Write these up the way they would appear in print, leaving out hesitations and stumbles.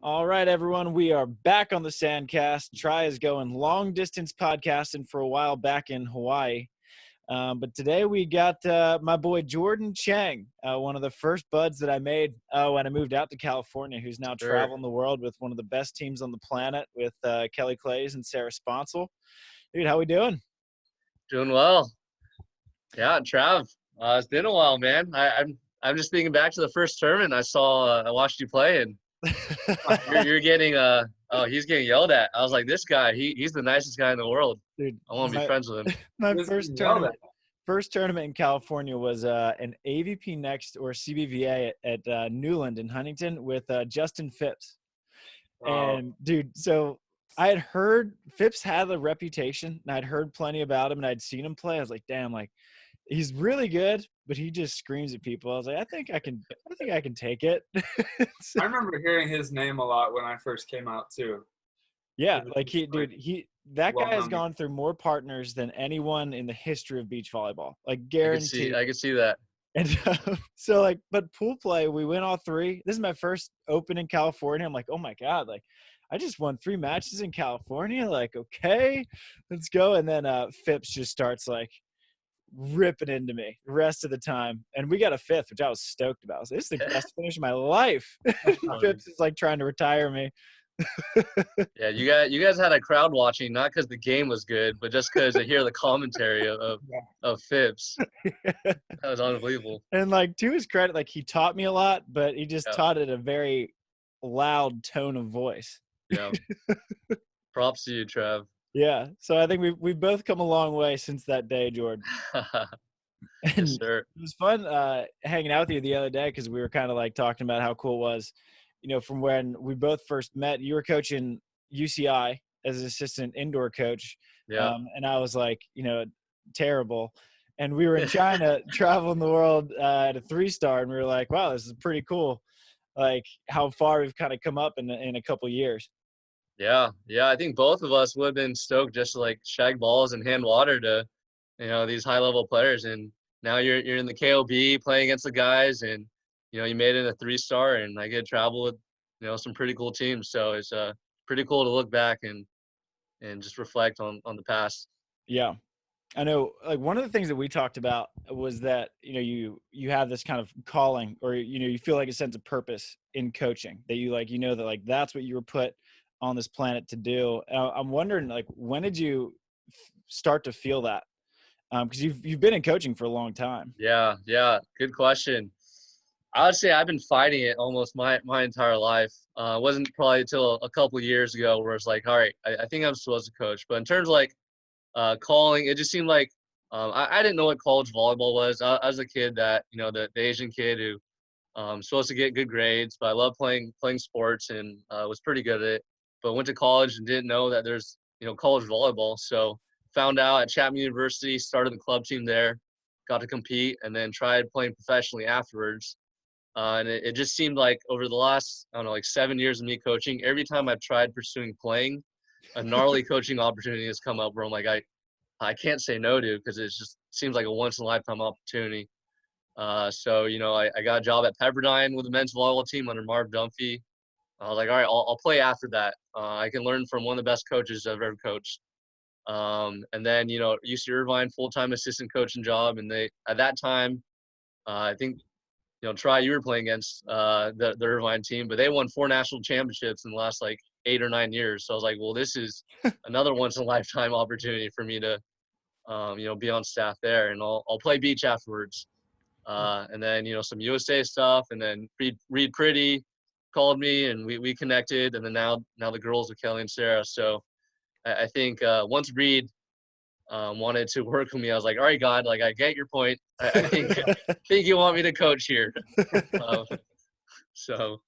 All right, everyone, we are back on the SANDCAST. Try is going long distance podcasting for a while back in Hawaii. But today we got my boy Jordan Cheng, one of the first buds that I made when I moved out to California, who's now traveling the world with one of the best teams on the planet with Claes and Sponcil. Dude, how we doing? Doing well. Yeah, Trav. It's been a while, man. I'm just thinking back to the first tournament I saw. I watched you play, and you're getting he's getting yelled at. I was like, this guy, he's the nicest guy in the world. Dude, I want to be friends with him. My first tournament in California was an AVP Next or CBVA at Newland in Huntington with Justin Phipps. And dude, so I had heard Phipps had a reputation, and I'd heard plenty about him, and I'd seen him play. I was like, damn, like he's really good, but he just screams at people. I was like, I think I can take it. I remember hearing his name a lot when I first came out too. Yeah, like that guy has gone through more partners than anyone in the history of beach volleyball. Like guaranteed. I can see that. And so like, but pool play, we win all three. This is my first Open in California. I'm like, oh my God, like I just won 3 matches in California. Like, okay, let's go. And then Phipps just starts like ripping into me the rest of the time. And we got a 5th, which I was stoked about. I was like, this is the best finish of my life. Phipps is like trying to retire me. Yeah, you guys had a crowd watching, not because the game was good, but just because to hear the commentary of Phipps. That was unbelievable. And like to his credit, like he taught me a lot, but he just taught it a very loud tone of voice. Yeah. Props to you, Trav. Yeah. So I think we've both come a long way since that day, Jordan. Yes, sir. It was fun hanging out with you the other day because we were kind of like talking about how cool it was. You know, from when we both first met, you were coaching UCI as an assistant indoor coach. Yeah. And I was like, you know, terrible. And we were in China traveling the world at a 3-star. And we were like, wow, this is pretty cool. Like how far we've kind of come up in a couple of years. Yeah. I think both of us would have been stoked just to like shag balls and hand water to, you know, these high level players. And now you're in the KOB playing against the guys, and you know, you made it a 3-star, and I get to travel with, you know, some pretty cool teams. So it's pretty cool to look back and just reflect on the past. Yeah. I know, like one of the things that we talked about was that, you know, you have this kind of calling, or, you know, you feel like a sense of purpose in coaching, that you like, you know, that like that's what you were put on this planet to do. I'm wondering, like, when did you start to feel that? Because you've been in coaching for a long time. Yeah. Good question. I would say I've been fighting it almost my entire life. It wasn't probably until a couple of years ago where it's like, all right, I think I'm supposed to coach. But in terms of like calling, it just seemed like I didn't know what college volleyball was. I was a kid that, you know, the Asian kid who supposed to get good grades, but I love playing sports and was pretty good at it. But went to college and didn't know that there's, you know, college volleyball. So found out at Chapman University, started the club team there, got to compete, and then tried playing professionally afterwards. And it just seemed like over the last, I don't know, like 7 years of me coaching, every time I've tried pursuing playing, a gnarly coaching opportunity has come up where I'm like, I can't say no to, because it just seems like a once-in-a-lifetime opportunity. So, you know, I got a job at Pepperdine with the men's volleyball team under Marv Dunphy. I was like, all right, I'll play after that. I can learn from one of the best coaches I've ever coached. And then, you know, UC Irvine, full-time assistant coaching job. And they, at that time, I think, you know, Try, you were playing against the Irvine team, but they won 4 national championships in the last like 8 or 9 years. So I was like, well, this is another once in a lifetime opportunity for me to, you know, be on staff there, and I'll play beach afterwards. And then, you know, some USA stuff, and then Reid Priddy called me, and we connected, and then now the girls with Kelly and Sarah. So I think once Reid wanted to work with me, I was like, all right, God, like I get your point. I think you want me to coach here. So.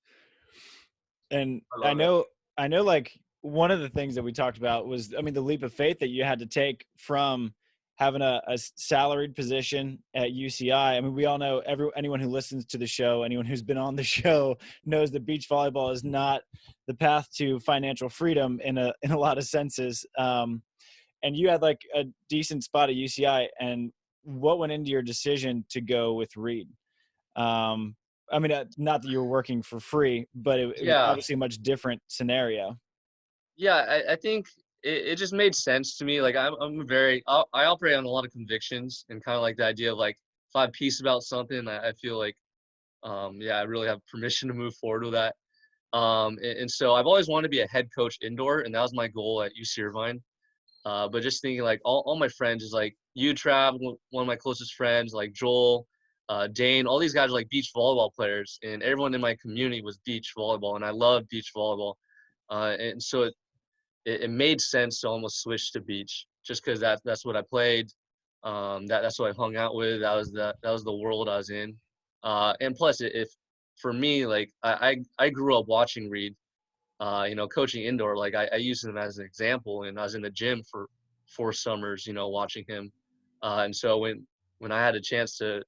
And I know like one of the things that we talked about was, I mean, the leap of faith that you had to take from having a salaried position at UCI. I mean, we all know, anyone who listens to the show, anyone who's been on the show knows that beach volleyball is not the path to financial freedom in a lot of senses. And you had like a decent spot at UCI, and what went into your decision to go with Reid? I mean, not that you were working for free, but it was obviously a much different scenario. Yeah, I think it just made sense to me. Like I operate on a lot of convictions, and kind of like the idea of like if I have peace about something, I feel like I really have permission to move forward with that. And so I've always wanted to be a head coach indoor, and that was my goal at UC Irvine. But just thinking like all my friends is like you, Trav, one of my closest friends, like Joel, Dane, all these guys are like beach volleyball players, and everyone in my community was beach volleyball, and I love beach volleyball. And so it made sense to almost switch to beach just because that's what I played. That's what I hung out with. That was the world I was in. And plus, if for me, like I grew up watching Reid, coaching indoor. Like I used him as an example, and I was in the gym for 4 summers, watching him. And so when I had a chance to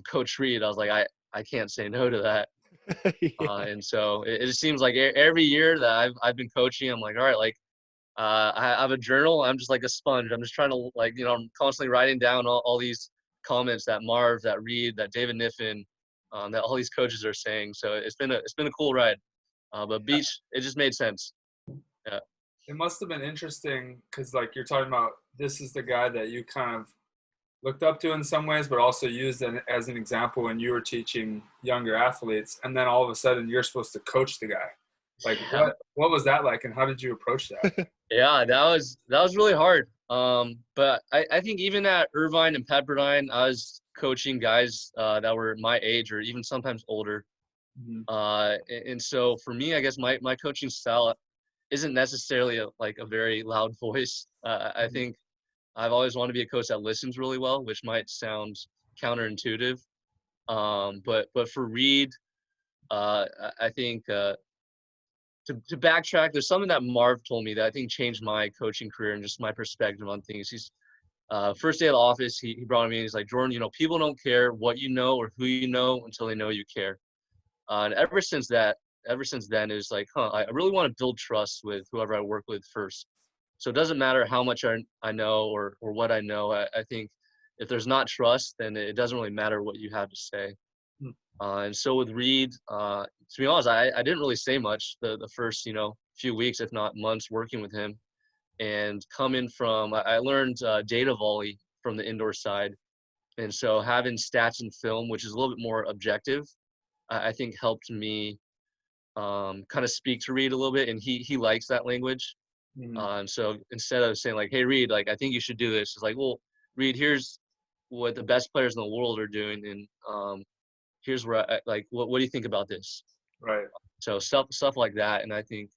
coach Reid, I was like, I can't say no to that. And so it just seems like every year that I've been coaching, I'm like, all right, like I have a journal. I'm just like a sponge. I'm just trying to I'm constantly writing down all these comments that Marv, that Reid, that David Niffen, that all these coaches are saying. So it's been a cool ride. But beach, it just made sense. Yeah. It must have been interesting because like you're talking about, this is the guy that you kind of looked up to in some ways, but also used as an example when you were teaching younger athletes, and then all of a sudden you're supposed to coach the guy. Like what was that like, and how did you approach that? Yeah, that was really hard. But I think even at Irvine and Pepperdine, I was coaching guys that were my age or even sometimes older. Mm-hmm. And so for me, I guess my coaching style isn't necessarily a very loud voice. I think I've always wanted to be a coach that listens really well, which might sound counterintuitive. But for Reid, I think to backtrack, there's something that Marv told me that I think changed my coaching career and just my perspective on things. He's first day of the office, he brought me in. He's like, Jordan, people don't care what you know or who you know until they know you care. And ever since then, it's like, I really want to build trust with whoever I work with first. So it doesn't matter how much I know or what I know. I think if there's not trust, then it doesn't really matter what you have to say. And so with Reid, to be honest, I didn't really say much the first, few weeks, if not months working with him. And coming from, I learned data volley from the indoor side. And so having stats and film, which is a little bit more objective, I think helped me kind of speak to Reid a little bit. And he likes that language. And so instead of saying like, hey, Reid, like, I think you should do this, it's like, well, Reid, here's what the best players in the world are doing. And here's where what do you think about this? Right. So stuff like that. And I think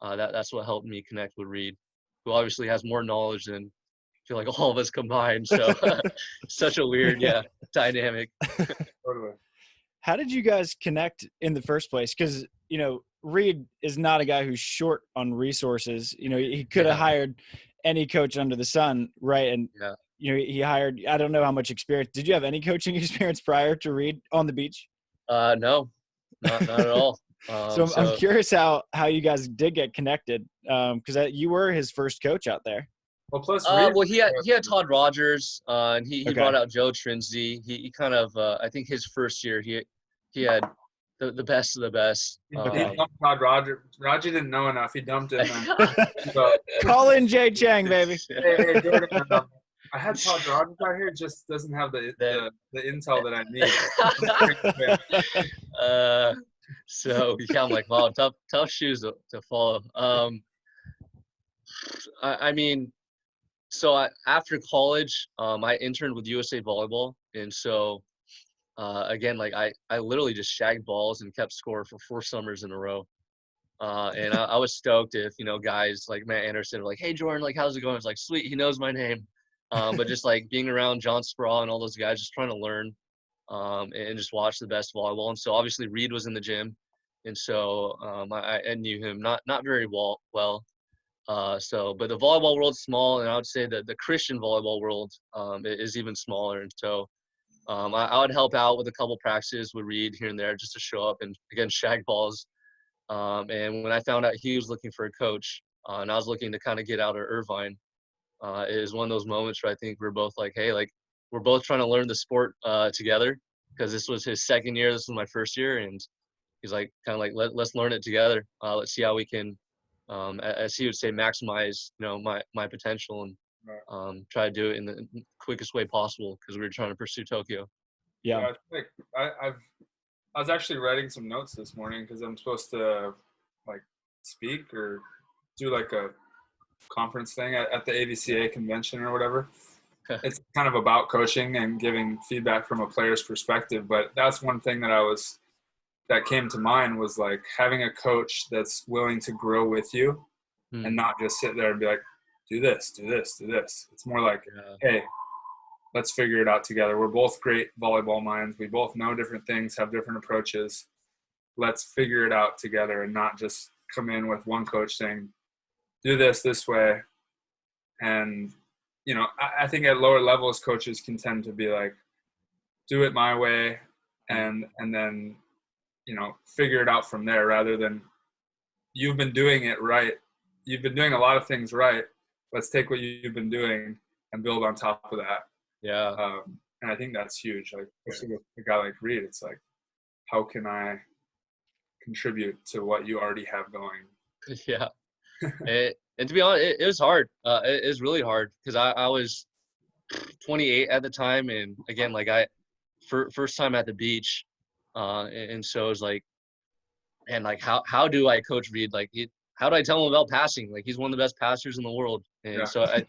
that's what helped me connect with Reid, who obviously has more knowledge than I feel like all of us combined. So such a weird, dynamic. Totally. How did you guys connect in the first place? Because, Reid is not a guy who's short on resources. He could have hired any coach under the sun, right? And, he hired, I don't know how much experience. Did you have any coaching experience prior to Reid on the beach? No, not at all. So I'm curious how you guys did get connected, because you were his first coach out there. Well, plus he had Todd Rogers, and he brought out Joe Trinzi. He kind of I think his first year he had the best of the best. He dumped Todd Rogers. Roger didn't know enough. He dumped him. Call in Jay Cheng, baby. Hey, Jordan, I had Todd Rogers out here. Just doesn't have the intel that I need. So I'm like, wow, tough shoes to follow. I mean, so after college, I interned with USA Volleyball, and so again, like I literally just shagged balls and kept score for 4 summers in a row. And I was stoked if guys like Matt Anderson were like, hey Jordan, like how's it going? It's like, sweet, he knows my name. But just like being around John Speraw and all those guys, just trying to learn and just watch the best volleyball. And so obviously Reid was in the gym, and so I knew him not very well. But the volleyball world's small, and I would say that the Christian volleyball world is even smaller. And so I would help out with a couple practices with Reid here and there just to show up and, again, shag balls. And when I found out he was looking for a coach and I was looking to kind of get out of Irvine, it was one of those moments where I think we're both like, hey, like we're both trying to learn the sport together. because this was his second year. This was my first year, and he's like, kind of like, let's learn it together. Let's see how we can, as he would say, maximize, my potential and try to do it in the quickest way possible because we were trying to pursue Tokyo. Yeah. I was actually writing some notes this morning because I'm supposed to like speak or do like a conference thing at the AVCA convention or whatever. It's kind of about coaching and giving feedback from a player's perspective, but that's one thing that came to mind was like having a coach that's willing to grow with you and not just sit there and be like, do this, do this, do this. It's more like, hey, let's figure it out together. We're both great volleyball minds. We both know different things, have different approaches. Let's figure it out together and not just come in with one coach saying, do this way. And, I think at lower levels, coaches can tend to be like, do it my way and then, figure it out from there rather than you've been doing it right. You've been doing a lot of things right. Let's take what you've been doing and build on top of that. Yeah. And I think that's huge. Like, especially with a guy like Reid, it's like, how can I contribute to what you already have going? Yeah. And to be honest, it was hard. It was really hard because I was 28 at the time. And again, like first time at the beach. And so it was like, and like, how do I coach Reid? Like, how do I tell him about passing? Like, he's one of the best passers in the world. And so I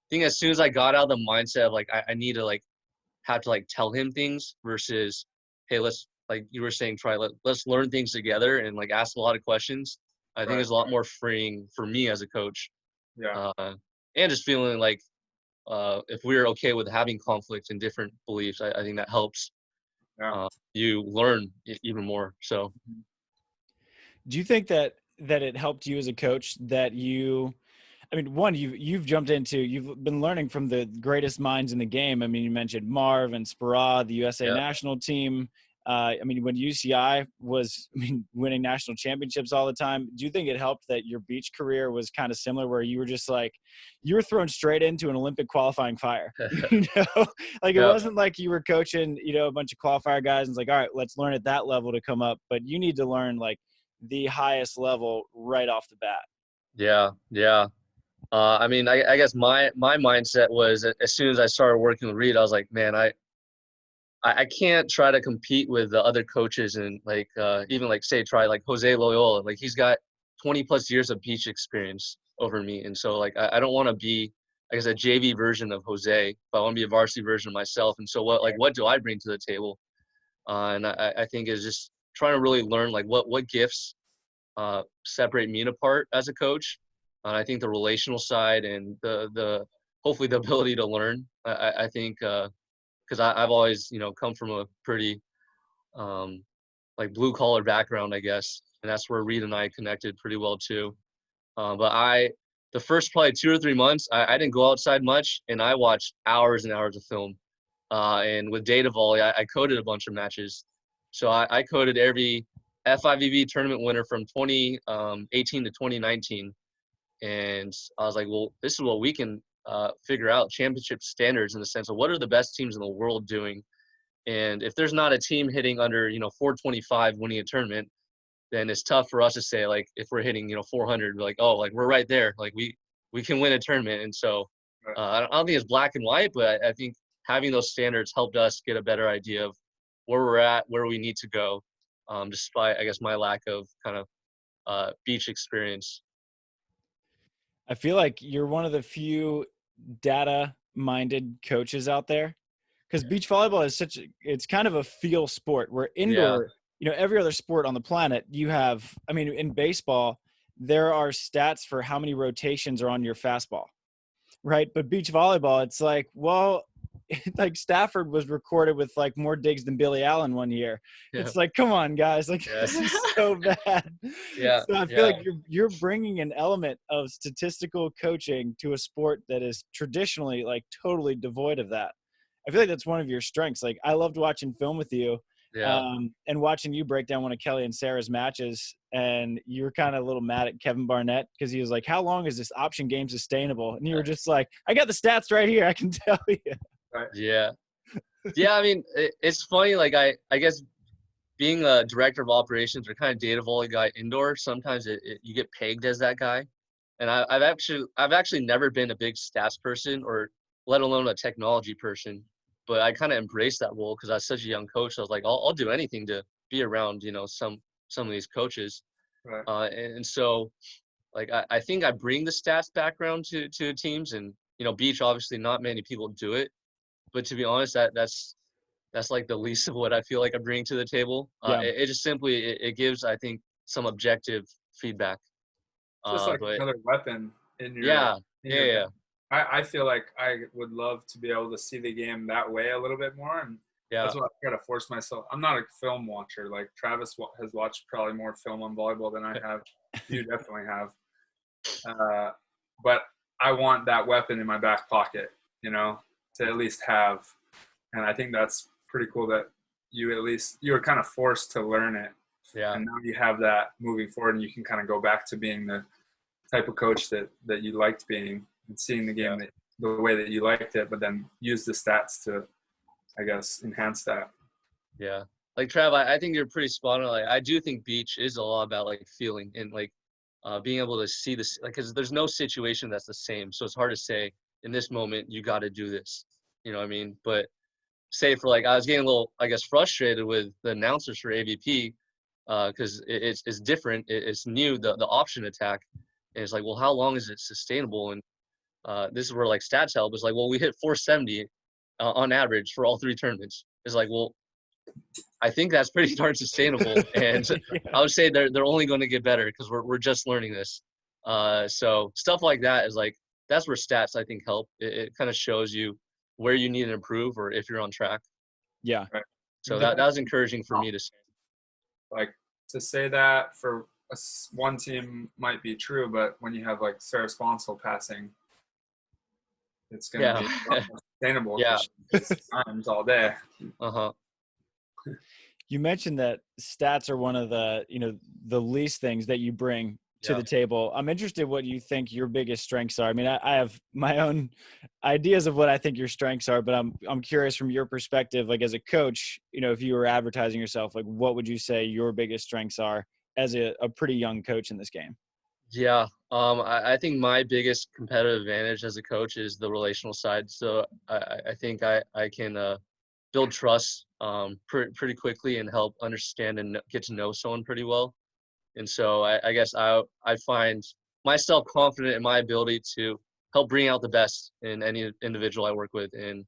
think as soon as I got out of the mindset of like, I need to like, have to like tell him things versus, hey, let's, like you were saying, let's learn things together and like ask a lot of questions. I think it's a lot more freeing for me as a coach. Yeah. And just feeling like if we're okay with having conflict and different beliefs, I think that helps you learn even more. So Do you think that it helped you as a coach that one, you've jumped into, you've been learning from the greatest minds in the game. I mean, you mentioned Marv and Speraw, the USA national team. When UCI was winning national championships all the time, do you think it helped that your beach career was kind of similar where you were just like, you were thrown straight into an Olympic qualifying fire, Like it wasn't like you were coaching, a bunch of qualifier guys and it's like, all right, let's learn at that level to come up. But you need to learn like the highest level right off the bat. Yeah. I guess my mindset was as soon as I started working with Reid, I was like, man, I can't try to compete with the other coaches and like even like say try like Jose Loiola. Like he's got 20 plus years of beach experience over me. And so like I don't want to be, I guess, a JV version of Jose, but I want to be a varsity version of myself. And so what do I bring to the table? And I think is just trying to really learn like what gifts separate me apart as a coach. And I think the relational side and the hopefully the ability to learn, I think because I've always, come from a pretty like blue collar background, I guess. And that's where Reid and I connected pretty well too. But the first probably 2 or 3 months, I didn't go outside much and I watched hours and hours of film. And with data volley, I coded a bunch of matches. So I coded every FIVB tournament winner from 2018 to 2019. And I was like, well, this is what we can figure out, championship standards in the sense of what are the best teams in the world doing. And if there's not a team hitting under, 425 winning a tournament, then it's tough for us to say, like, if we're hitting, 400, we're like, oh, like we're right there. Like we can win a tournament. And so I don't think it's black and white, but I think having those standards helped us get a better idea of where we're at, where we need to go, despite, I guess, my lack of kind of beach experience. I feel like you're one of the few data-minded coaches out there because beach volleyball is it's kind of a feel sport where indoor, every other sport on the planet, you have, in baseball, there are stats for how many rotations are on your fastball, right? But beach volleyball, it's like, well, like Stafford was recorded with like more digs than Billy Allen one year. It's like, come on, guys, like this is so bad. So I feel like you're bringing an element of statistical coaching to a sport that is traditionally like totally devoid of that. I feel like that's one of your strengths. Like I loved watching film with you and watching you break down one of Kelly and Sarah's matches. And you were kind of a little mad at Kevin Barnett because he was like, how long is this option game sustainable? And you were just like, I got the stats right here. I can tell you. Yeah. Yeah, I mean, it's funny. Like I guess being a director of operations or kind of data volley guy indoor, sometimes you get pegged as that guy. And I've actually never been a big stats person, or let alone a technology person. But I kind of embraced that role because I was such a young coach. I was like, I'll do anything to be around, some of these coaches. Right. And so, like, I think I bring the stats background to teams, and beach, obviously not many people do it. But to be honest, that's like the least of what I feel like I bring to the table. Yeah. It just simply it gives, I think, some objective feedback. Just like But another weapon in your yeah, in your yeah, bag. I feel like I would love to be able to see the game that way a little bit more, and yeah, that's what I try to force myself. I'm not a film watcher. Like Travis has watched probably more film on volleyball than I have. You definitely have. But I want that weapon in my back pocket, to at least have. And I think that's pretty cool that you were kind of forced to learn it. yeah. And now you have that moving forward, and you can kind of go back to being the type of coach that you liked being, and seeing the game the way that you liked it, but then use the stats to, I guess, enhance that. Yeah. Like Trav, I think you're pretty spot on. Like, I do think beach is a lot about like feeling and like being able to see this, like, because there's no situation that's the same. So it's hard to say in this moment you got to do this. You know what I mean? But say for like I was getting a little, I guess, frustrated with the announcers for AVP because it's different. It's new, the option attack. And it's like, well, how long is it sustainable? And this is where like stats help. It's like, well, we hit 470 on average for all 3 tournaments. It's like, well, I think that's pretty darn sustainable, and Yeah. I would say they're only going to get better because we're just learning this. So stuff like that is like that's where stats I think help. It kind of shows you where you need to improve or if you're on track. Yeah. Right. So that was encouraging for me to say. Like to say that for one team might be true, but when you have like Sarah Sponcil passing, it's going to Yeah. be a lot more sustainable Yeah. because times all day. Uh-huh. You mentioned that stats are one of the, the least things that you bring to Yeah. the table. I'm interested what you think your biggest strengths are. I mean, I have my own ideas of what I think your strengths are, but I'm curious from your perspective, like as a coach, if you were advertising yourself, like what would you say your biggest strengths are as a pretty young coach in this game? Yeah. I think my biggest competitive advantage as a coach is the relational side. So I think I can build trust pretty quickly and help understand and get to know someone pretty well. And so I guess I find myself confident in my ability to help bring out the best in any individual I work with, and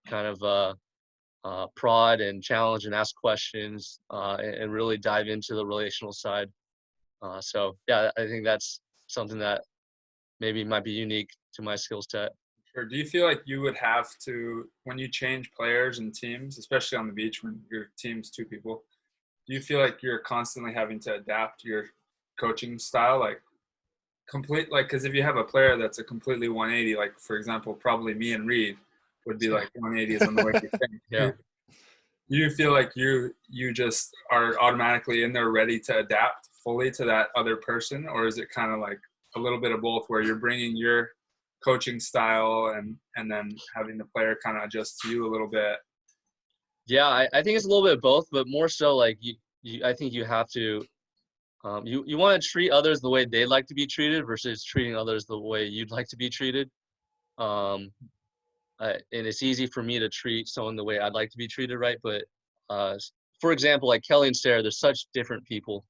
kind of prod and challenge and ask questions and really dive into the relational side. So yeah, I think that's something that maybe might be unique to my skill set. Or do you feel like you would have to, when you change players and teams, especially on the beach when your team's 2 people, do you feel like you're constantly having to adapt your coaching style? Like because if you have a player that's a completely 180, like for example, probably me and Reid would be like 180 is on the way you think. Yeah. Do you feel like you just are automatically in there ready to adapt fully to that other person, or is it kind of like a little bit of both where you're bringing your coaching style and then having the player kind of adjust to you a little bit? Yeah, I think it's a little bit of both, but more so like I think you have to you want to treat others the way they like to be treated versus treating others the way you'd like to be treated. And it's easy for me to treat someone the way I'd like to be treated, right? But for example, like Kelly and Sarah, they're such different people.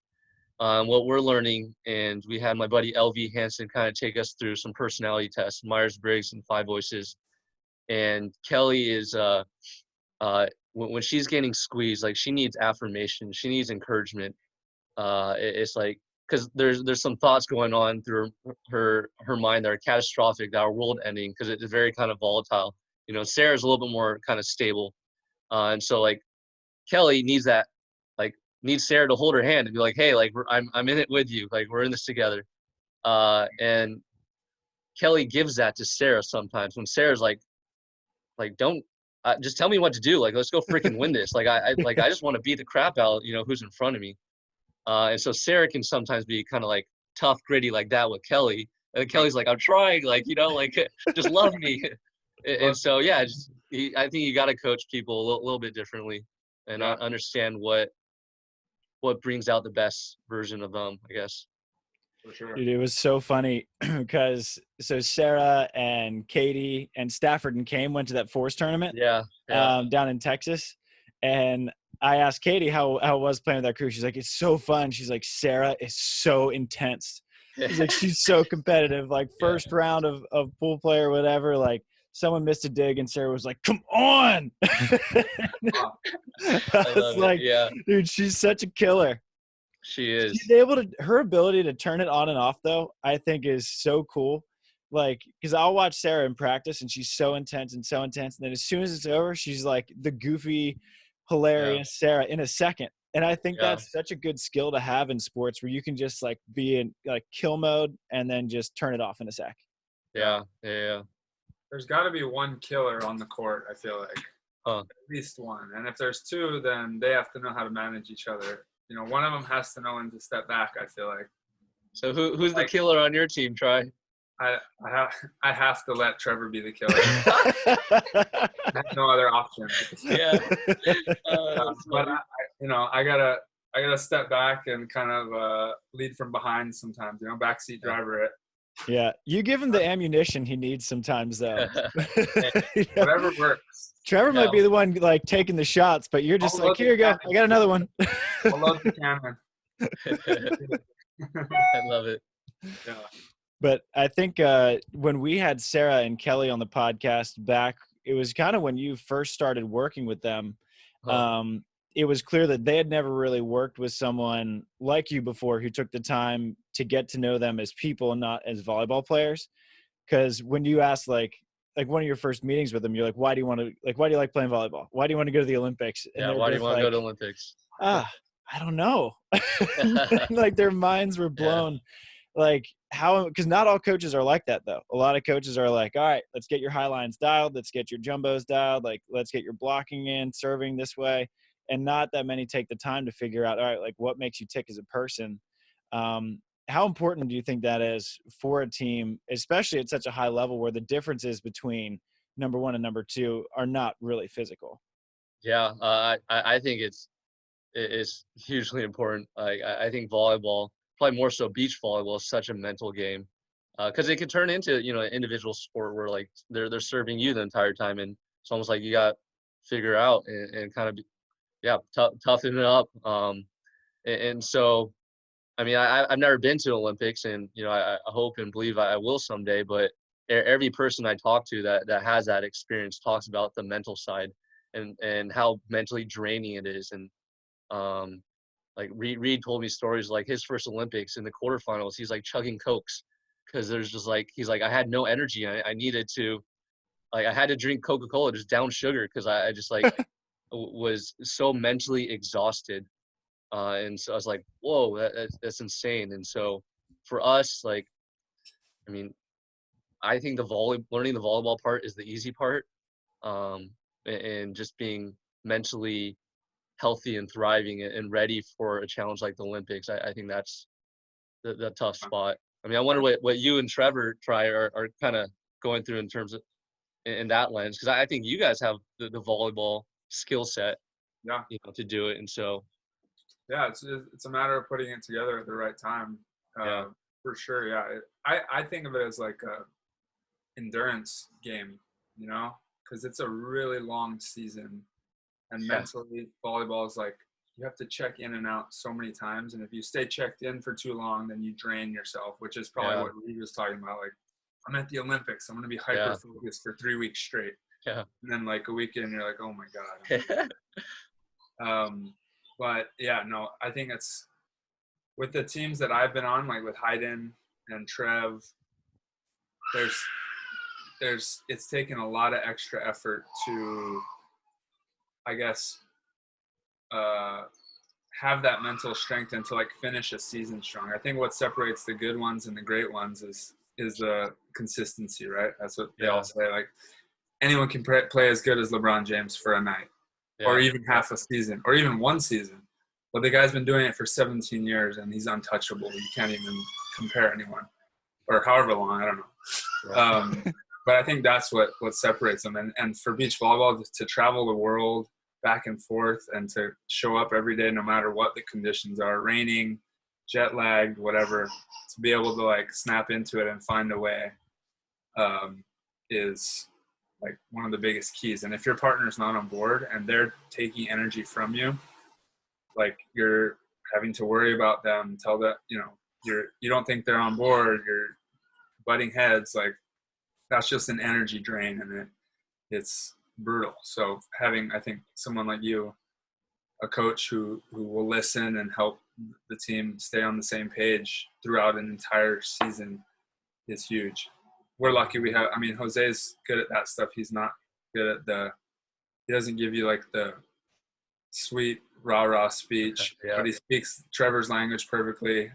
What we're learning, and we had my buddy LV Hansen kind of take us through some personality tests, Myers-Briggs and 5 voices. And Kelly is when she's getting squeezed, like she needs affirmation, she needs encouragement. It's like because there's some thoughts going on through her mind that are catastrophic, that are world ending, because it's very kind of volatile. Sarah's a little bit more kind of stable, and so like Kelly needs that, like needs Sarah to hold her hand and be like, hey, like I'm in it with you, like we're in this together. And Kelly gives that to Sarah sometimes when Sarah's like don't just tell me what to do, like let's go freaking win this, like I just want to beat the crap out who's in front of me. And so Sarah can sometimes be kind of like tough, gritty like that with Kelly. And Kelly's like, I'm trying, like, like, just love me. And so, yeah, I think you got to coach people a little bit differently and understand what brings out the best version of them, I guess. For sure. Dude, it was so funny because Sarah and Katie and Stafford and Kame went to that force tournament down in Texas. And I asked Katie how it was playing with that crew. She's like, it's so fun. She's like, Sarah is so intense. She's like, she's so competitive. Like first round of pool play or whatever, like someone missed a dig and Sarah was like, come on. I was like, dude, she's such a killer. She is. She's able to, her ability to turn it on and off though, I think is so cool. Like, cause I'll watch Sarah in practice and she's so intense. And then as soon as it's over, she's like the goofy, hilarious Sarah in a second. And I think that's such a good skill to have in sports where you can just like be in like kill mode and then just turn it off in a sec. Yeah. There's got to be one killer on the court, I feel like. At least one. And if there's two, then they have to know how to manage each other. You know, one of them has to know when to step back, I feel like. So who's the killer on your team, Tri? I have to let Trevor be the killer. I have no other option. But I gotta step back and kind of lead from behind sometimes. You know, backseat driver it. Yeah, you give him the ammunition he needs sometimes, though. Whatever works. Trevor might be the one like taking the shots, but you're just like, here you go, I got another one. I'll load the cannon. I love it. Yeah. But I think when we had Sarah and Kelly on the podcast back, it was kind of when you first started working with them. It was clear that they had never really worked with someone like you before who took the time to get to know them as people and not as volleyball players. Because when you asked like one of your first meetings with them, you're like, why do you like playing volleyball? Why do you want to go to the Olympics? And why do you want to go to the Olympics? I don't know. Like their minds were blown. Like because not all coaches are like that though. A lot of coaches are like, all right, let's get your high lines dialed. Let's get your jumbos dialed. Like, let's get your blocking in, serving this way. And not that many take the time to figure out, all right, like what makes you tick as a person. How important do you think that is for a team, especially at such a high level where the differences between number one and number two are not really physical? Yeah, I think it's hugely important. I think volleyball, probably more so beach volleyball, is such a mental game because it can turn into an individual sport where like they're serving you the entire time, and it's almost like you got to figure out and kind of toughen it up. And so, I mean, I've never been to Olympics, and I hope and believe I will someday. But every person I talk to that has that experience talks about the mental side and how mentally draining it is. And like Reid told me stories like his first Olympics in the quarterfinals, he's like chugging Cokes because there's just like he's like I had no energy. I needed to I had to drink Coca-Cola, just down sugar because I just like was so mentally exhausted. And so I was like, whoa, that's insane. And so for us, like, I mean, I think learning the volleyball part is the easy part. And just being mentally healthy and thriving and ready for a challenge like the Olympics. I think that's the tough spot. I mean, I wonder what you and Trevor are kind of going through in terms of in that lens, because I think you guys have the volleyball skill set, to do it. And so, yeah, it's a matter of putting it together at the right time. For sure. Yeah. I think of it as like a endurance game, because it's a really long season, and mentally volleyball is like, you have to check in and out so many times. And if you stay checked in for too long, then you drain yourself, which is probably what Reid was talking about. Like, I'm at the Olympics, I'm going to be hyper focused for 3 weeks straight. Yeah. And then like a weekend, you're like, oh my God. But yeah, no, I think it's with the teams that I've been on, like with Hayden and Trev, it's taken a lot of extra effort to, I guess, have that mental strength and to like finish a season strong. I think what separates the good ones and the great ones is the consistency, right? That's what they all say. Like, anyone can play as good as LeBron James for a night, or even half a season, or even one season. But the guy's been doing it for 17 years, and he's untouchable. You can't even compare anyone, or however long, I don't know. but I think that's what separates them. And for beach volleyball to travel the world back and forth and to show up every day, no matter what the conditions are, raining, jet lagged, whatever, to be able to like snap into it and find a way is like one of the biggest keys. And if your partner's not on board and they're taking energy from you, like you're having to worry about them, tell that, you don't think they're on board, you're butting heads, like that's just an energy drain, and it's brutal. So having, I think, someone like you, a coach who will listen and help the team stay on the same page throughout an entire season is huge. We're lucky we have, I mean, Jose's good at that stuff. He's not good at he doesn't give you like the sweet rah-rah speech, but he speaks Trevor's language perfectly.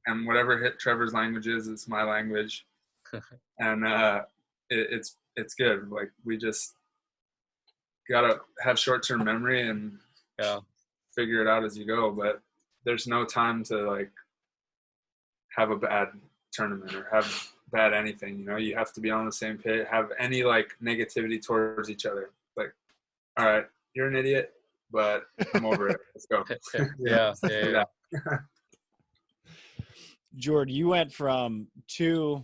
And whatever Trevor's language is, it's my language. And it's good. Like we just gotta have short-term memory and figure it out as you go. But there's no time to like have a bad tournament or have bad anything. You have to be on the same page. Have any like negativity towards each other. Like, all right, you're an idiot, but I'm over it. Let's go. Yeah. Jordan, you went from two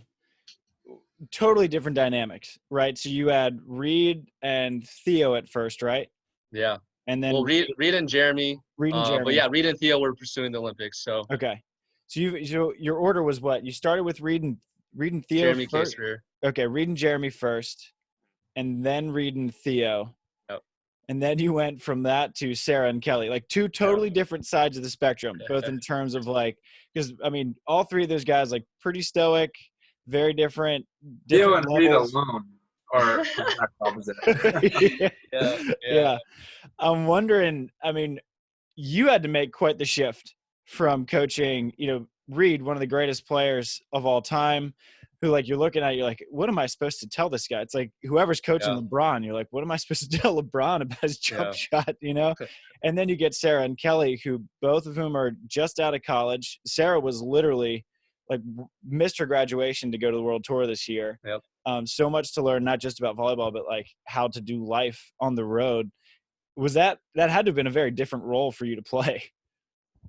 totally different dynamics, right? So you had Reid and Theo at first, right? Yeah. And then Reid and Jeremy. Reid and Jeremy. But yeah, Reid and Theo were pursuing the Olympics. So okay. So your order was what? You started with Reid and Theo Jeremy first. Caserer. Okay, Reid and Jeremy first, and then Reid and Theo. Yep. And then you went from that to Sarah and Kelly, like two totally different sides of the spectrum, both in terms of like, because I mean, all three of those guys like pretty stoic, very different. Theo and Reid alone are exact opposite. Yeah. I'm wondering, I mean, you had to make quite the shift from coaching, Reid, one of the greatest players of all time, who like you're looking at, you're like, what am I supposed to tell this guy? It's like whoever's coaching LeBron, you're like, what am I supposed to tell LeBron about his jump shot, And then you get Sarah and Kelly, who both of whom are just out of college. Sarah was literally like missed her graduation to go to the World Tour this year. Yep. So much to learn, not just about volleyball, but like how to do life on the road. Was that had to have been a very different role for you to play?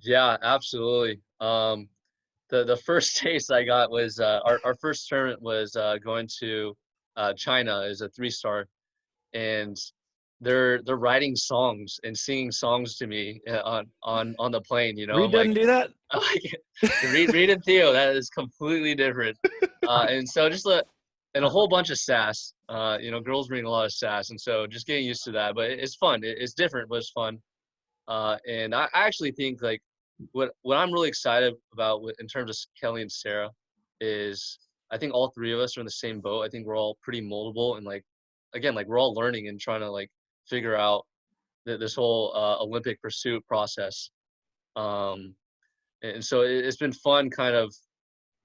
Yeah, absolutely. The first taste I got was our first tournament was going to China as a 3-star, and they're writing songs and singing songs to me on the plane. Reid doesn't do that. Reid and Theo, that is completely different. And so and a whole bunch of sass. Girls bring a lot of sass, and so just getting used to that. But it's fun. It's different, but it's fun. And I actually think like what I'm really excited about in terms of Kelly and Sarah is I think all three of us are in the same boat. I think we're all pretty moldable, and like again, like we're all learning and trying to like figure out this whole Olympic pursuit process. And so it's been fun kind of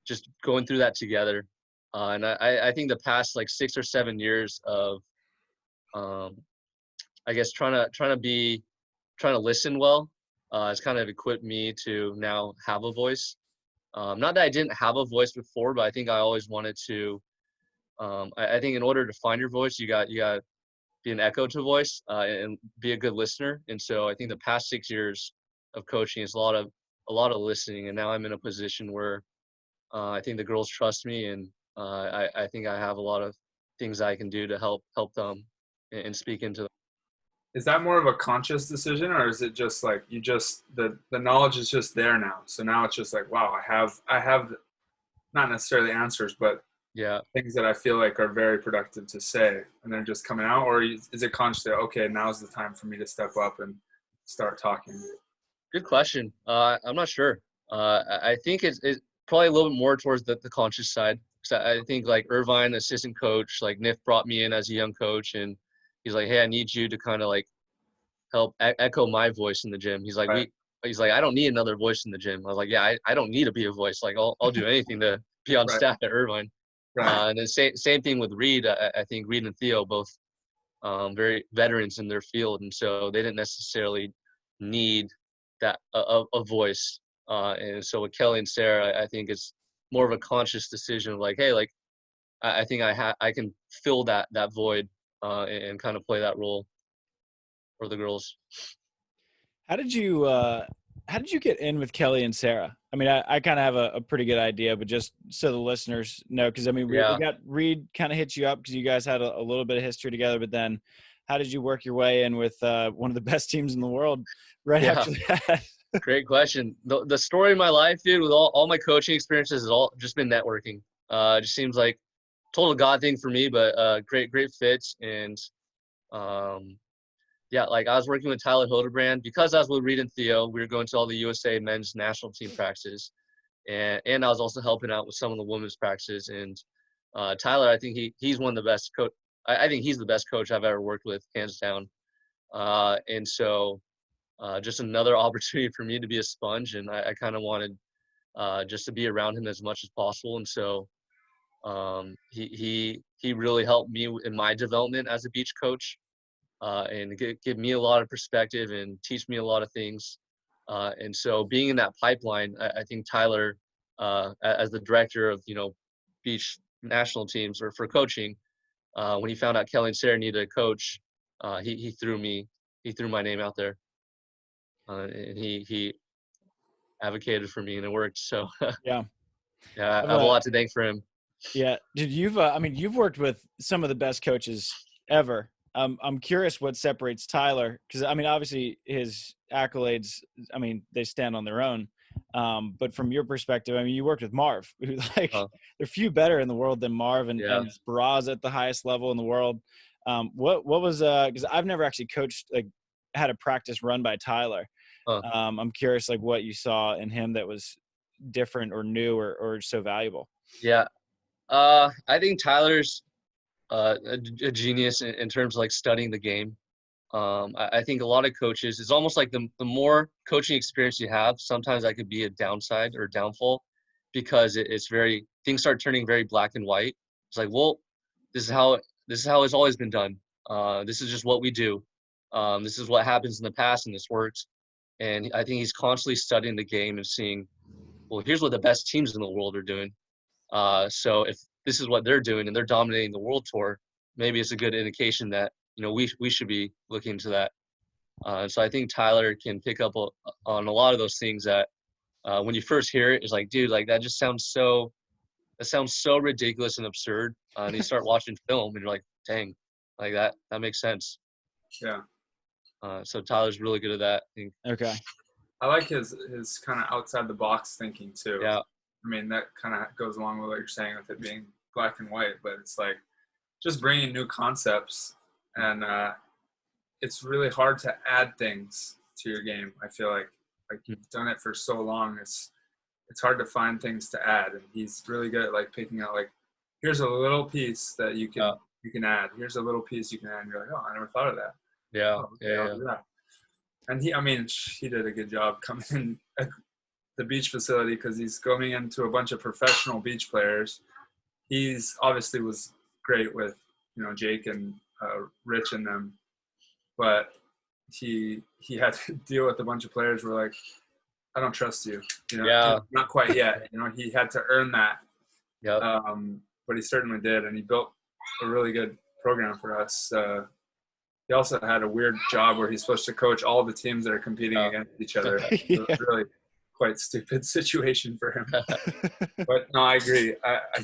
just going through that together. And I think the past like 6 or 7 years of I guess trying to listen well has kind of equipped me to now have a voice. Not that I didn't have a voice before, but I think I always wanted to. I think in order to find your voice, you got be an echo to voice and be a good listener. And so I think the past 6 years of coaching is a lot of listening. And now I'm in a position where I think the girls trust me, and I think I have a lot of things I can do to help them and speak into them. Is that more of a conscious decision, or is it just like the knowledge is just there now? So now it's just like, wow, I have not necessarily answers, but things that I feel like are very productive to say, and they're just coming out? Or is it conscious that, okay, now's the time for me to step up and start talking? Good question. I'm not sure. I think it's probably a little bit more towards the conscious side. Because I think like Irvine, assistant coach, like Niff brought me in as a young coach, and he's like, hey, I need you to kind of like help echo my voice in the gym. He's like, I don't need another voice in the gym. I was like, yeah, I don't need to be a voice. Like I'll do anything to be on staff at Irvine. And then same thing with Reid. I think Reid and Theo both very veterans in their field, and so they didn't necessarily need that a voice. And so with Kelly and Sarah, I think it's more of a conscious decision of like, hey, like I think I can fill that void and kind of play that role for the girls. How did you get in with Kelly and Sarah? I mean, I kind of have a pretty good idea, but just so the listeners know, because I mean, we got Reid kind of hit you up because you guys had a little bit of history together, but then how did you work your way in with one of the best teams in the world right after that? Great question. The story of my life, dude, with all my coaching experiences has all just been networking. It just seems like total God thing for me, but great fit. And like I was working with Tyler Hildebrand because I was with Reid and Theo. We were going to all the USA men's national team practices, and I was also helping out with some of the women's practices. And Tyler, I think he's one of the best coach. I think he's the best coach I've ever worked with, hands down. And so just another opportunity for me to be a sponge, and I kind of wanted just to be around him as much as possible. And so he really helped me in my development as a beach coach. And give me a lot of perspective and teach me a lot of things. And so being in that pipeline, I think Tyler, as the director of, beach national teams or for coaching, when he found out Kelly and Sarah needed a coach, he threw my name out there. And he advocated for me and it worked. So Yeah. Yeah, I have a lot to thank for him. Yeah. Dude, you've worked with some of the best coaches ever. I'm curious what separates Tyler, because I mean, obviously his accolades, I mean, they stand on their own. But from your perspective, I mean, you worked with Marv, who there are few better in the world than Marv, and Speraw's at the highest level in the world. What was because I've never actually coached, like, had a practice run by Tyler. I'm curious, like, what you saw in him that was different or new or so valuable. Yeah, I think Tyler's a genius in terms of like studying the game. I think a lot of coaches, it's almost like the more coaching experience you have, sometimes that could be a downside or downfall, because it's things start turning very black and white. It's like, well, this is how it's always been done. This is just what we do. This is what happens in the past, and this works. And I think he's constantly studying the game and seeing, well, here's what the best teams in the world are doing. So if this is what they're doing and they're dominating the world tour, maybe it's a good indication that, we should be looking into that. So I think Tyler can pick up on a lot of those things that when you first hear it, it's like, dude, like that sounds so ridiculous and absurd. And you start watching film and you're like, dang, like that makes sense. Yeah. So Tyler's really good at that, I think. Okay. I like his kind of outside the box thinking too. Yeah. I mean, that kind of goes along with what you're saying with it being black and white, but it's like just bringing new concepts, and it's really hard to add things to your game. I feel like you've done it for so long, it's hard to find things to add, and he's really good at like picking out like, here's a little piece that you can add. Here's a little piece you can add. And you're like, oh, I never thought of that. Yeah. Oh, okay, I'll do that. And he did a good job coming in at the beach facility, because he's going into a bunch of professional beach players. He's obviously was great with, Jake and Rich and them, but he had to deal with a bunch of players who were like, I don't trust you. Not quite yet. He had to earn that. Yeah. But he certainly did, and he built a really good program for us. He also had a weird job where he's supposed to coach all the teams that are competing against each other. Yeah. It was really quite stupid situation for him. But no, I agree.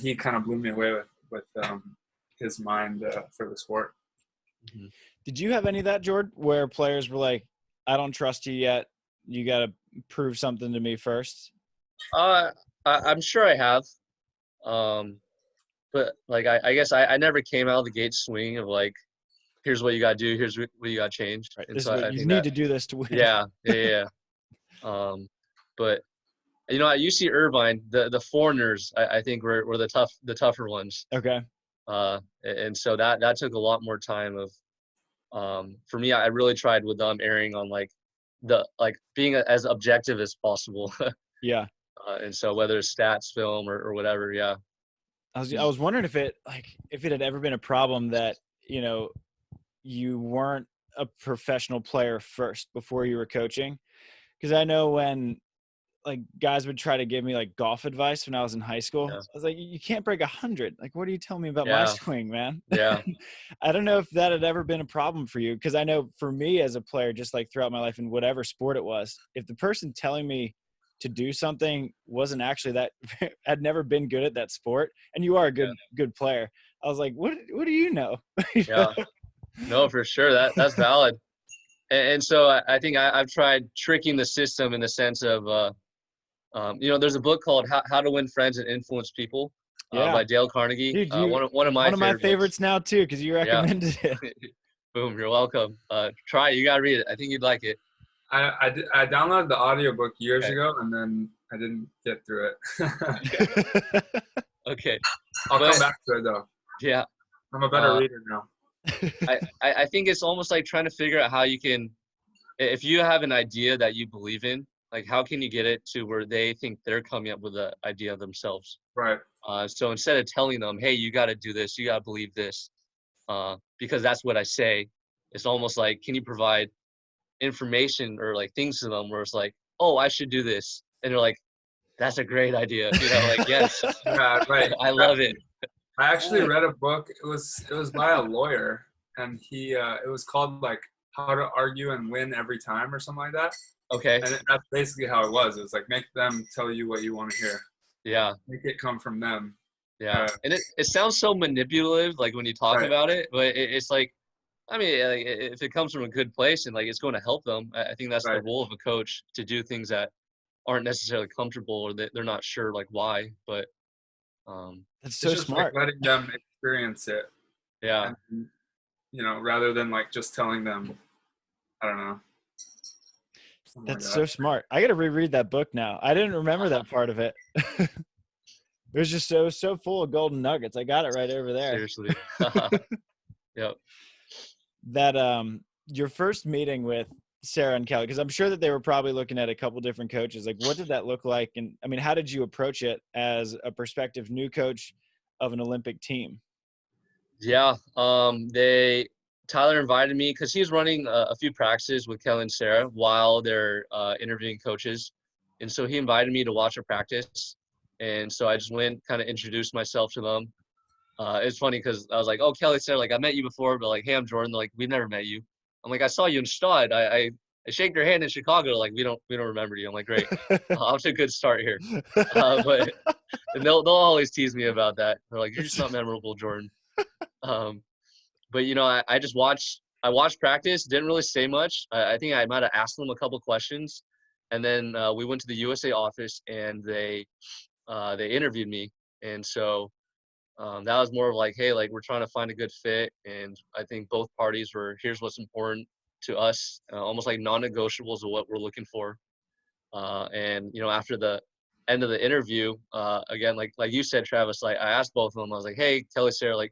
He kind of blew me away with his mind for the sport. Did you have any of that, Jordan, where players were like, I don't trust you yet, you got to prove something to me first? I'm sure I have. But like, I guess I never came out of the gate swinging of like, here's what you got to do, here's what you got to change. Right. This is what you need to do this to win. Yeah. But at UC Irvine, the foreigners, I think were the tougher ones. Okay. And so that took a lot more time of, for me, I really tried with them erring on being as objective as possible. Yeah. And so whether it's stats, film, or whatever, yeah. I was wondering if it had ever been a problem that, you weren't a professional player first before you were coaching. Because I know when like guys would try to give me like golf advice when I was in high school. Yeah. I was like, you can't break 100. Like, what are you telling me about my Yeah. swing, man? Yeah. I don't know if that had ever been a problem for you. Cause I know for me as a player, just like throughout my life in whatever sport it was, if the person telling me to do something wasn't actually that had never been good at that sport, and you are a good player, I was like, what do you know? Yeah. No, for sure. That's valid. And so I think I've tried tricking the system in the sense of, there's a book called How to Win Friends and Influence People by Dale Carnegie. Dude, One of my favorites now too, because you recommended it. Boom, you're welcome. Try it. You got to read it. I think you'd like it. I downloaded the audiobook years ago, and then I didn't get through it. Okay. I'll come back to it, though. Yeah. I'm a better reader now. I think it's almost like trying to figure out how you can, if you have an idea that you believe in, like how can you get it to where they think they're coming up with an idea themselves? Right. So instead of telling them, hey, you got to do this, you got to believe this, because that's what I say, it's almost like, can you provide information or like things to them where it's like, oh, I should do this. And they're like, that's a great idea. Like, yes. Yeah, right. I love it. I actually read a book. It was by a lawyer, and it was called like How to Argue and Win Every Time or something like that. Okay. And that's basically how it was. It was like, make them tell you what you want to hear. Yeah. Make it come from them. Yeah. And it sounds so manipulative, like when you talk about it, but it's like, I mean, like, if it comes from a good place and like it's going to help them, I think that's the role of a coach, to do things that aren't necessarily comfortable or that they're not sure like why, but that's so smart. Like letting them experience it. Yeah. And, rather than like just telling them, I don't know. That's so smart. I got to reread that book now. I didn't remember that part of it. It was just so full of golden nuggets. I got it right over there. Seriously. Yep. That your first meeting with Sarah and Kelly, because I'm sure that they were probably looking at a couple different coaches. Like, what did that look like? And I mean, how did you approach it as a prospective new coach of an Olympic team? Yeah. Tyler invited me because he's running a few practices with Kelly and Sarah while they're interviewing coaches. And so he invited me to watch a practice. And so I just went, kind of introduced myself to them. It's funny because I was like, oh, Kelly, Sarah, like, I met you before, but like, hey, I'm Jordan. They're like, we've never met you. I'm like, I saw you in Stud. I shake your hand in Chicago. They're like, we don't remember you. I'm like, great. Off to a good start here. But and they'll always tease me about that. They're like, you're just not memorable, Jordan. But I just watched practice, didn't really say much. I think I might have asked them a couple questions, and then we went to the USA office and they interviewed me. And so that was more of like, hey, like, we're trying to find a good fit, and I think both parties were, here's what's important to us, almost like non-negotiables of what we're looking for. And after the end of the interview, again, like you said, Travis, like, I asked both of them. I was like, hey, Kelly, Sarah, like,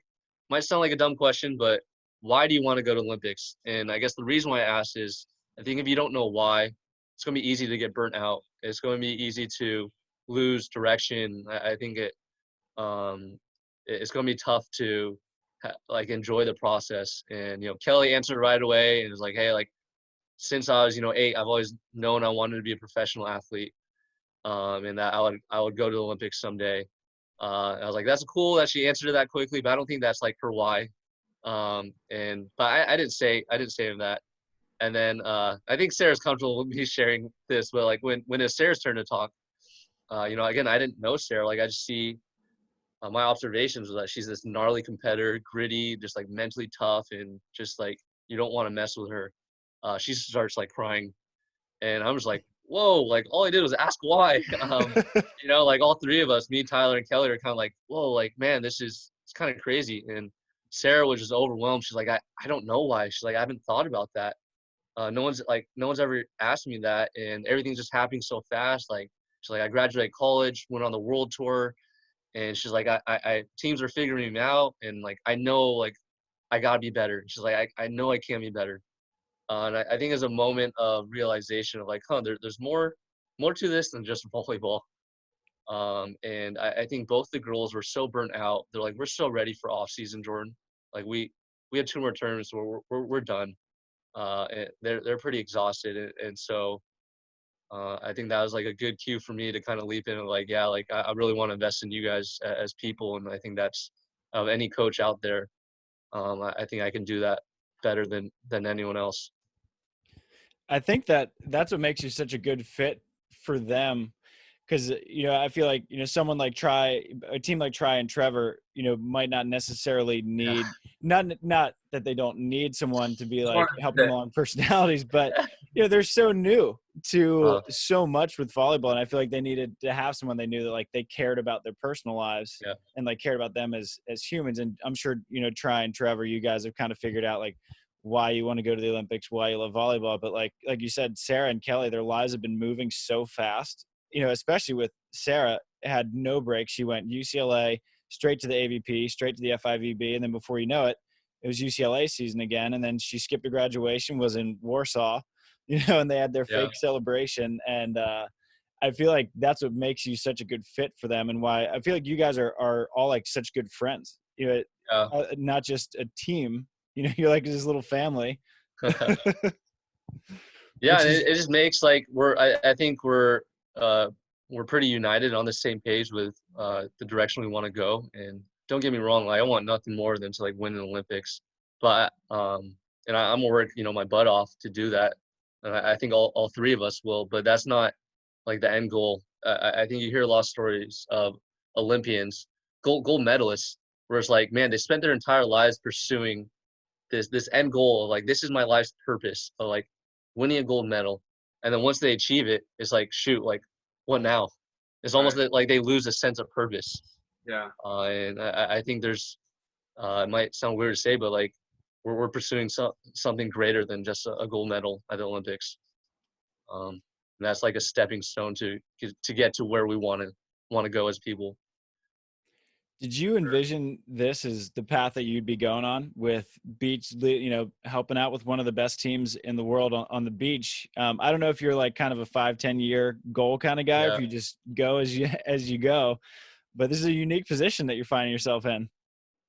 might sound like a dumb question, but why do you want to go to Olympics? And I guess the reason why I asked is, I think if you don't know why, it's going to be easy to get burnt out. It's going to be easy to lose direction. I think it's going to be tough to like enjoy the process. And Kelly answered right away and was like, hey, like, since I was 8, I've always known I wanted to be a professional athlete, and that I would go to the Olympics someday. I was like, that's cool that she answered it that quickly, but I don't think that's like her why. But I didn't say that. And then I think Sarah's comfortable with me sharing this, but like when it's Sarah's turn to talk, again, I didn't know Sarah. Like, I just see my observations was that she's this gnarly competitor, gritty, just like mentally tough, and just like you don't want to mess with her. She starts like crying, and I'm just like, whoa, like all I did was ask why. Like all three of us, me, Tyler, and Kelly, are kind of like, whoa, like, man, it's kind of crazy. And Sarah was just overwhelmed. She's like, I don't know why. She's like, I haven't thought about that. No one's ever asked me that, and everything's just happening so fast. Like, she's like, I graduated college, went on the world tour, and she's like, I teams are figuring me out, and like, I know, like, I gotta be better. She's like, I know I can be better. And I think it's a moment of realization of like, there's more to this than just volleyball. And I think both the girls were so burnt out. They're like, we're so ready for off season, Jordan. Like, we had 2 more tournaments where we're done. And they're pretty exhausted. And so I think that was like a good cue for me to kind of leap in and like, yeah, like I really want to invest in you guys as people. And I think that's of any coach out there. I think I can do that better than anyone else. I think that's what makes you such a good fit for them. Because, I feel like, someone like a team like Try and Trevor, might not necessarily need, not that they don't need someone to be like helping them along personalities, but, they're so new to so much with volleyball. And I feel like they needed to have someone they knew that like they cared about their personal lives and like cared about them as humans. And I'm sure, Try and Trevor, you guys have kind of figured out like why you want to go to the Olympics, why you love volleyball. But like you said, Sarah and Kelly, their lives have been moving so fast. Especially with Sarah, had no break. She went UCLA, straight to the AVP, straight to the FIVB. And then before you know it, it was UCLA season again. And then she skipped a graduation, was in Warsaw, and they had their fake celebration. And I feel like that's what makes you such a good fit for them, and why I feel like you guys are all like such good friends, not just a team, you're like this little family. Yeah, it just makes like I think we're pretty united on the same page with the direction we want to go. And don't get me wrong, like, I want nothing more than to like win an Olympics, but and I'm gonna work my butt off to do that. And I think all three of us will, but that's not like the end goal. I think you hear a lot of stories of Olympians, gold medalists, where it's like, man, they spent their entire lives pursuing this end goal of like, this is my life's purpose of like winning a gold medal. And then once they achieve it, it's like, shoot, like, what now? It's almost like they lose a sense of purpose. Yeah. And I think there's, it might sound weird to say, but like we're pursuing something greater than just a gold medal at the Olympics. And that's like a stepping stone to get to where we want to go as people. Did you envision this as the path that you'd be going on with beach, helping out with one of the best teams in the world on the beach? I don't know if you're like kind of a 5-10 year goal kind of guy, or if you just go as you go, but this is a unique position that you're finding yourself in.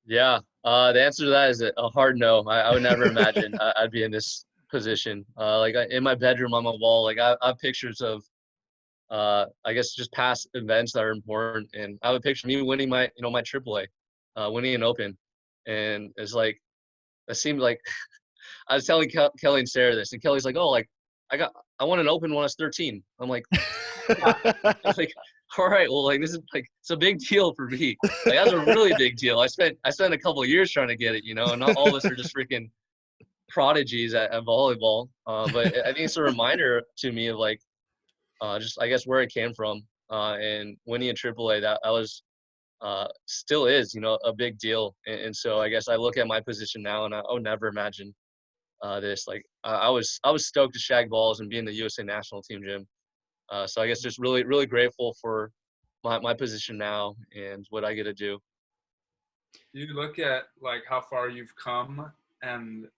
Yeah. The answer to that is a hard no. I would never imagine I'd be in this position. Like in my bedroom on my wall, like I have pictures of, I guess just past events that are important. And I have a picture of me winning my AAA, winning an open. And it's like, it seemed like I was telling Kelly and Sarah this, and Kelly's like, oh, like I won an open when I was 13. I'm like, I was like, all right, well, like, this is like, it's a big deal for me. Like, that's a really big deal. I spent a couple of years trying to get it, and not all of us are just freaking prodigies at volleyball. But I think it's a reminder to me of like, just I guess where I came from, and winning a AAA. That was still is a big deal. And so I guess I look at my position now, and I would never imagine this. Like I was stoked to shag balls and be in the USA national team gym. So I guess just really, really grateful for my position now and what I get to do. You look at like how far you've come and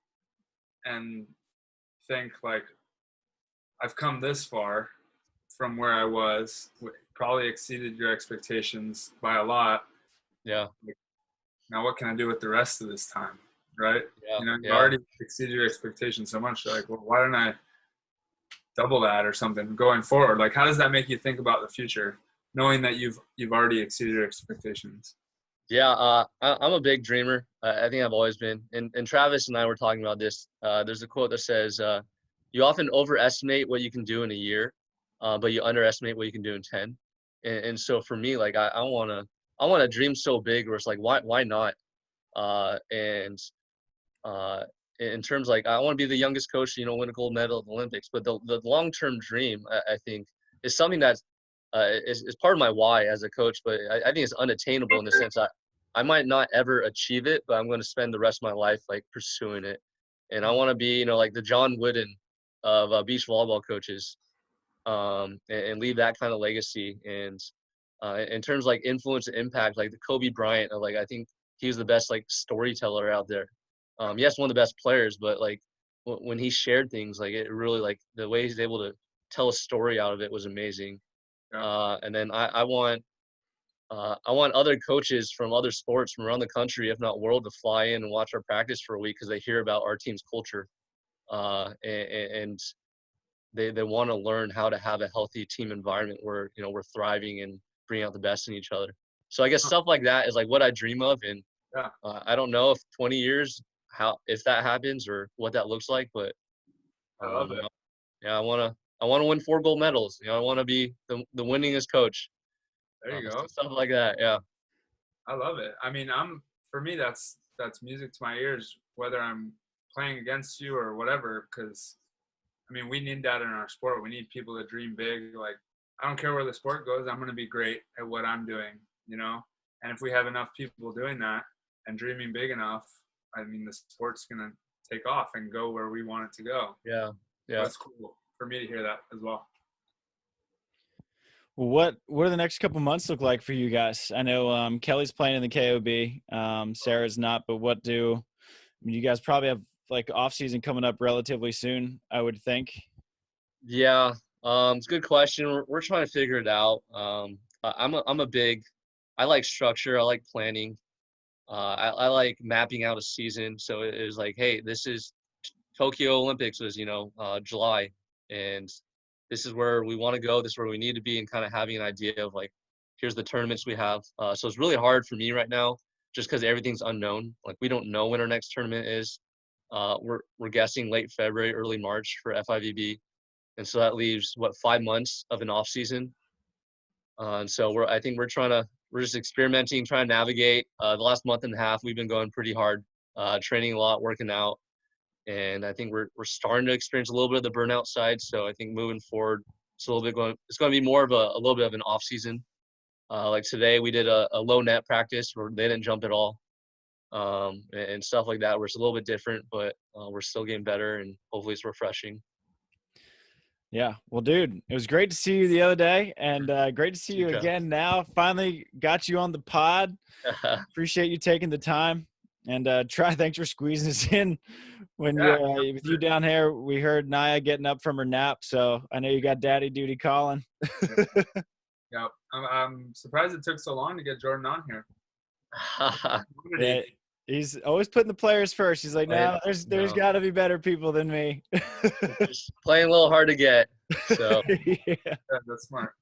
think like, I've come this far from where I was, probably exceeded your expectations by a lot. Yeah. Now what can I do with the rest of this time? Right? Yeah. You already exceeded your expectations so much. You're like, well, why don't I double that or something going forward? Like, how does that make you think about the future, knowing that you've already exceeded your expectations? Yeah, I'm a big dreamer. I think I've always been. And Travis and I were talking about this. There's a quote that says, you often overestimate what you can do in a year, but you underestimate what you can do in 10. And so for me, like, I want to dream so big where it's like, why not? And in terms like, I want to be the youngest coach to, win a gold medal at the Olympics. But the long-term dream, I think, is something that's is part of my why as a coach, but I think it's unattainable in the sense that I might not ever achieve it, but I'm going to spend the rest of my life like pursuing it. And I want to be, like the John Wooden of beach volleyball coaches, and leave that kind of legacy. And in terms of, like, influence and impact, like the Kobe Bryant, like, I think he was the best like storyteller out there. Yes, one of the best players, but like when he shared things, like it really, like the way he's able to tell a story out of it was amazing. And then I want other coaches from other sports from around the country, if not world, to fly in and watch our practice for a week because they hear about our team's culture. And they want to learn how to have a healthy team environment where, you know, we're thriving and bringing out the best in each other. So I guess stuff like that is like what I dream of. And Yeah. I don't know if 20 years, if that happens or what that looks like, but I love it. yeah, I want to win 4 gold medals. You know, I want to be the winningest coach. There you go. Stuff like that. Yeah. I love it. I mean, for me, that's music to my ears, whether I'm playing against you or whatever, because I mean, we need that in our sport. We need people to dream big. Like, I don't care where the sport goes. I'm going to be great at what I'm doing, you know? And if we have enough people doing that and dreaming big enough, I mean, the sport's going to take off and go where we want it to go. Yeah. Yeah. So it's cool for me to hear that as well. What do the next couple months look like for you guys? I know Kelly's playing in the KOB. Sarah's not, but I mean, you guys probably have like off season coming up relatively soon, I would think. Yeah. It's a good question. We're trying to figure it out. I like structure. I like planning. I like mapping out a season. So it is like, hey, this is Tokyo Olympics was, you know, July, and this is where we want to go. This is where we need to be, and kind of having an idea of like, here's the tournaments we have. So it's really hard for me right now, just because everything's unknown. Like we don't know when our next tournament is. We're guessing late February, early March for FIVB, and so that leaves 5 months of an off season. And so we're just experimenting, trying to navigate. The last month and a half, we've been going pretty hard, training a lot, working out. And I think we're starting to experience a little bit of the burnout side. So I think moving forward, it's going to be more of a little bit of an off season. Like today we did a low net practice where they didn't jump at all. And stuff like that, where it's a little bit different, but we're still getting better, and hopefully it's refreshing. Yeah. Well, dude, it was great to see you the other day, and great to see you again now. Finally got you on the pod. Appreciate you taking the time. And thanks for squeezing us in when with you down here. We heard Naya getting up from her nap, so I know you got daddy duty calling. Yeah, I'm surprised it took so long to get Jordan on here. Yeah, he's always putting the players first. He's like, no, there's got to be better people than me. Just playing a little hard to get. So yeah, that's smart.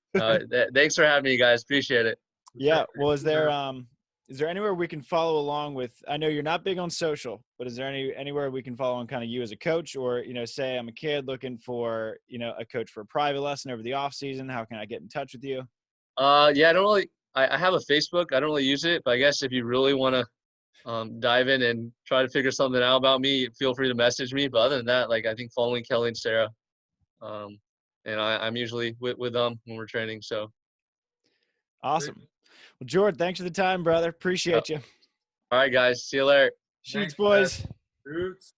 Thanks for having me, guys. Appreciate it. Yeah. Well, is there anywhere we can follow along with? I know you're not big on social, but is there anywhere we can follow on kind of you as a coach, or, you know, say I'm a kid looking for, you know, a coach for a private lesson over the off season? How can I get in touch with you? Yeah, I don't really. I have a Facebook. I don't really use it, but I guess if you really want to dive in and try to figure something out about me, feel free to message me. But other than that, like I think following Kelly and Sarah, and I'm usually with them when we're training. So awesome. Well, Jordan, thanks for the time, brother. Appreciate you. All right, guys. See you later. Shoots, boys. Roots.